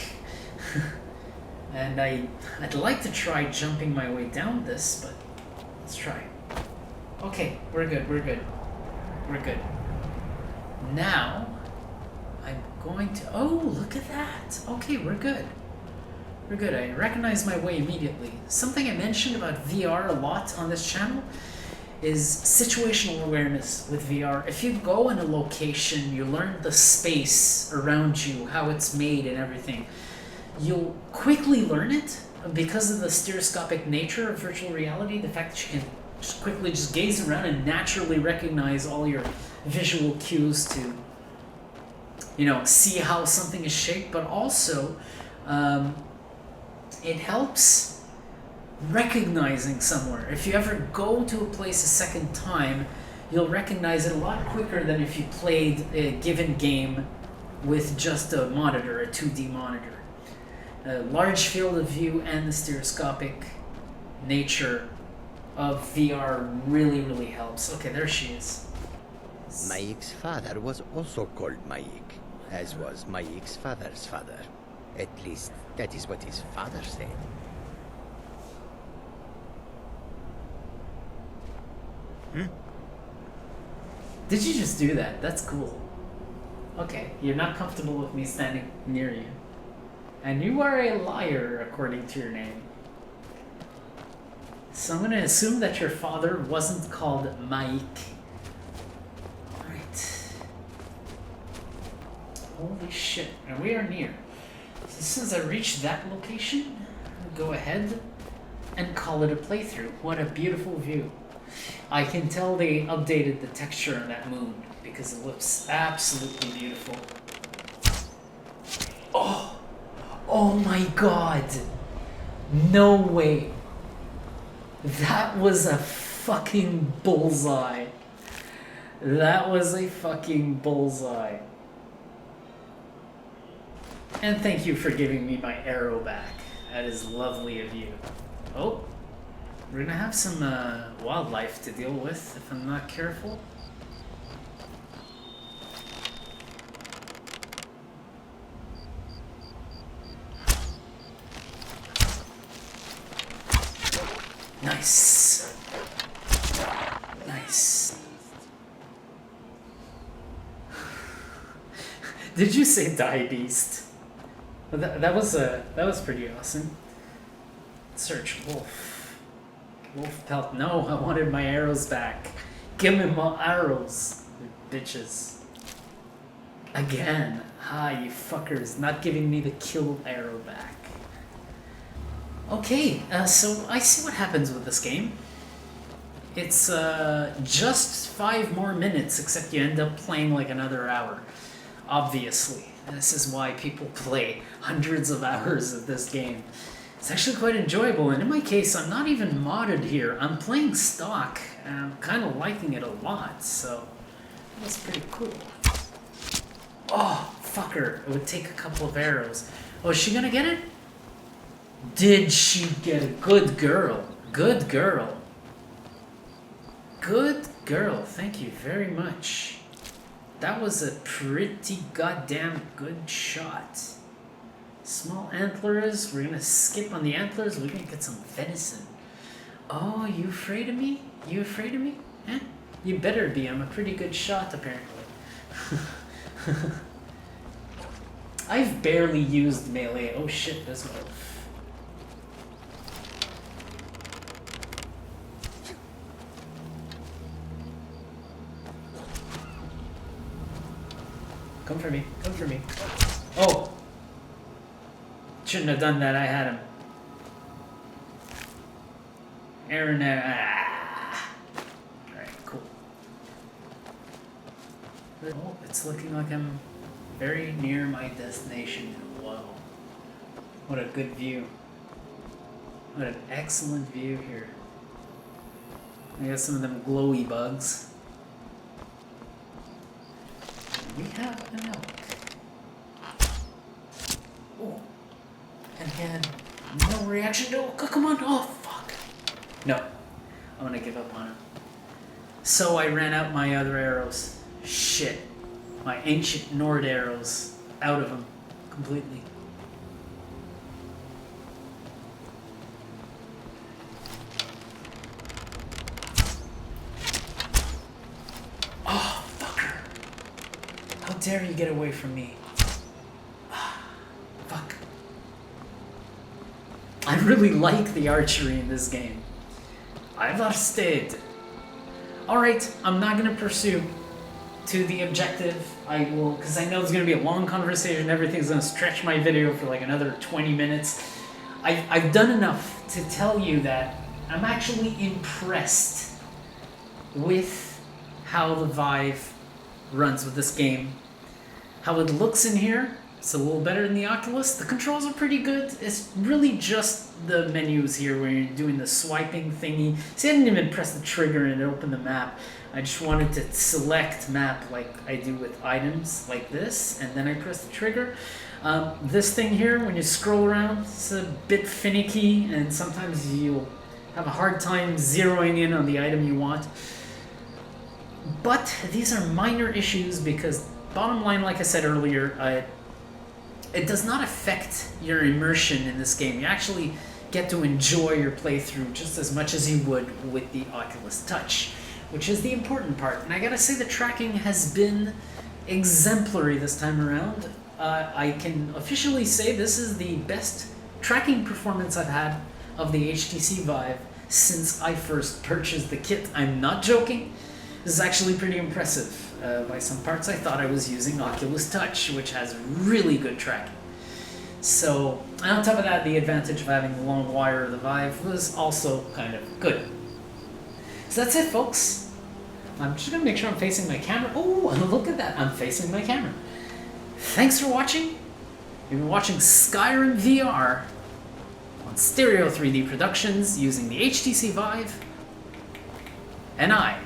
And I'd like to try jumping my way down this, but let's try. Okay, we're good, we're good. We're good. Now, I'm going to... Oh, look at that! Okay, we're good. We're good. I recognize my way immediately. Something I mentioned about VR a lot on this channel is situational awareness with VR. If you go in a location, you learn the space around you, how it's made and everything. You'll quickly learn it because of the stereoscopic nature of virtual reality, the fact that you can just quickly just gaze around and naturally recognize all your visual cues to, you know, see how something is shaped, but also it helps recognizing somewhere. If you ever go to a place a second time, you'll recognize it a lot quicker than if you played a given game with just a monitor, a 2D monitor. A large field of view and the stereoscopic nature of VR really helps. Okay, there she is. Maik's father was also called Maik, as was Maik's father's father. At least, that is what his father said. Did you just do that? That's cool. Okay, you're not comfortable with me standing near you. And you are a liar, according to your name. So I'm going to assume that your father wasn't called Maik. Alright. Holy shit. And we are near. So as soon as I reach that location, I'll go ahead and call it a playthrough. What a beautiful view. I can tell they updated the texture on that moon because it looks absolutely beautiful. Oh! Oh my god! No way! That was a fucking bullseye. That was a fucking bullseye. And thank you for giving me my arrow back. That is lovely of you. Oh, we're gonna have some wildlife to deal with if I'm not careful. Nice. Nice. Did you say die beast? That was pretty awesome. Search wolf. Wolf pelt. No, I wanted my arrows back. Give me my arrows, you bitches. Again. Ha, you fuckers. Not giving me the kill arrow back. Okay, so I see what happens with this game. It's just 5 more minutes, except you end up playing like another hour. Obviously. This is why people play hundreds of hours of this game. It's actually quite enjoyable, and in my case, I'm not even modded here. I'm playing stock, and I'm kind of liking it a lot, so that's pretty cool. Oh, fucker. It would take a couple of arrows. Oh, is she gonna get it? Did she get it? Good girl. Good girl. Good girl. Thank you very much. That was a pretty goddamn good shot. Small antlers. We're gonna skip on the antlers. We're gonna get some venison. Oh, you afraid of me? You afraid of me? Eh? You better be. I'm a pretty good shot, apparently. I've barely used melee. Oh shit, this wolf. Come for me. Come for me. Oh! Shouldn't have done that. I had him. Aaron, Alright, cool. Oh, it's looking like I'm very near my destination. Whoa. What a good view. What an excellent view here. I got some of them glowy bugs. We have an elk. Oh. And he had no reaction to it. Come on. Oh, fuck. No. I'm gonna give up on him. So I ran out my other arrows. Shit. My ancient Nord arrows. Out of them. Completely. Oh, fucker. How dare you get away from me? Fuck. I really like the archery in this game. I've understood. Alright, I'm not gonna pursue to the objective. I will, because I know it's gonna be a long conversation. Everything's gonna stretch my video for like another 20 minutes. I've done enough to tell you that I'm actually impressed with how the Vive runs with this game. How it looks in here, it's a little better than the Oculus. The controls are pretty good. It's really just the menus here where you're doing the swiping thingy. See, I didn't even press the trigger and it opened the map. I just wanted to select map like I do with items like this, and then I press the trigger. This thing here, when you scroll around, it's a bit finicky, and sometimes you'll have a hard time zeroing in on the item you want. But these are minor issues because, bottom line, like I said earlier, it does not affect your immersion in this game. You actually get to enjoy your playthrough just as much as you would with the Oculus Touch, which is the important part. And I gotta say the tracking has been exemplary this time around. I can officially say this is the best tracking performance I've had of the HTC VIVE since I first purchased the kit. I'm not joking. This is actually pretty impressive. By some parts I thought I was using Oculus Touch, which has really good tracking. So, and on top of that, the advantage of having the long wire of the Vive was also kind of good. So that's it, folks. I'm just gonna make sure I'm facing my camera. Oh, look at that, I'm facing my camera. Thanks for watching. You've been watching Skyrim VR on Stereo 3D Productions using the HTC VIVE, and I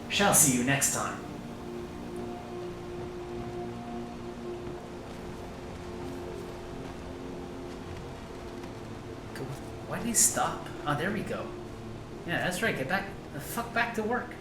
shall see you next time. Why did he stop? Oh, there we go. Yeah, that's right. Get back the fuck back to work.